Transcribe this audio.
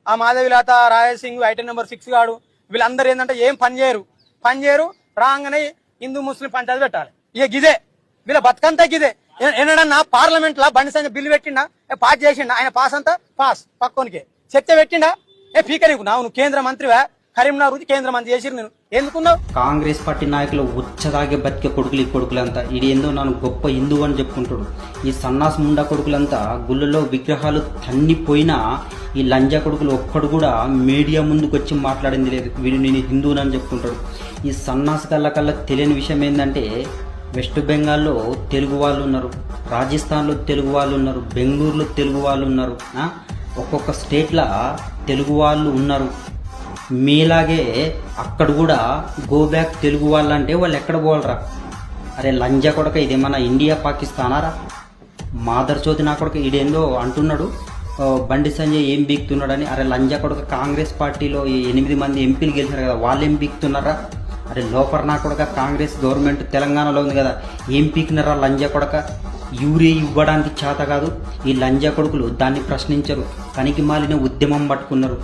ఆ Madhavi Latha, royal Singh, item number 6 గాడు వీళ్ళందరూ ఏంటంటే ఏం పని చేయరు రాగానే హిందూ ముస్లిం పంచాయతీ పెట్టాలి. ఇక గిదే వీళ్ళ బతుకంతా గిదే. ఎన్నడన్నా పార్లమెంట్ లా బండి సంజయ్ బిల్లు పెట్టిండా, పాస్ చేసిండా, ఆయన పాస్ అంతా పాస్ పక్కోనికి చర్చ పెట్టిండా, పీక నీకు నువ్వు కేంద్ర మంత్రివా, కరీంనగర్ కేంద్ర మంత్రి చేసిరు, నేను ఎందుకున్నావు? కాంగ్రెస్ పార్టీ నాయకులు ఉచ్చదాగే బతికే కొడుకులు ఈ కొడుకులంతా. ఇది ఏందో నన్ను గొప్ప హిందువు అని చెప్పుకుంటాడు. ఈ సన్నాస్ ముండా కొడుకులంతా గుళ్ళలో విగ్రహాలు తన్నిపోయినా ఈ లంజా కొడుకులు ఒక్కడు కూడా మీడియా ముందుకు వచ్చి మాట్లాడింది లేదు. వీడు నేను హిందువుని అని చెప్పుకుంటాడు. ఈ సన్నాస్ కళ్ళ తెలియని విషయం ఏంటంటే వెస్ట్ బెంగాల్లో తెలుగు వాళ్ళు ఉన్నారు, రాజస్థాన్లో తెలుగు వాళ్ళు ఉన్నారు, బెంగళూరులో తెలుగు వాళ్ళు ఉన్నారు, ఒక్కొక్క స్టేట్లో తెలుగు వాళ్ళు ఉన్నారు. మీలాగే అక్కడ కూడా గో బ్యాక్ తెలుగు వాళ్ళు అంటే వాళ్ళు ఎక్కడ పోవాలరా? అరే లంజా కొడక, ఇదేమన్నా ఇండియా పాకిస్తానారా? మాదర్ చోతి నా కొడక ఇదేందో అంటున్నాడు బండి సంజయ్ ఏం బీక్తున్నాడని. అరే లంజా కొడక, కాంగ్రెస్ పార్టీలో 8 మంది ఎంపీలు గెలిచారు కదా, వాళ్ళు ఏం బీక్తున్నారా? అరే లోఫర్ నా కొడక, కాంగ్రెస్ గవర్నమెంట్ తెలంగాణలో ఉంది కదా, ఏం పీకినారా లంజా కొడక? యూరియా ఇవ్వడానికి చేత కాదు ఈ లంజా కొడుకులు దాన్ని ప్రశ్నించరు, పనికి మాలిన ఉద్యమం పట్టుకున్నారు.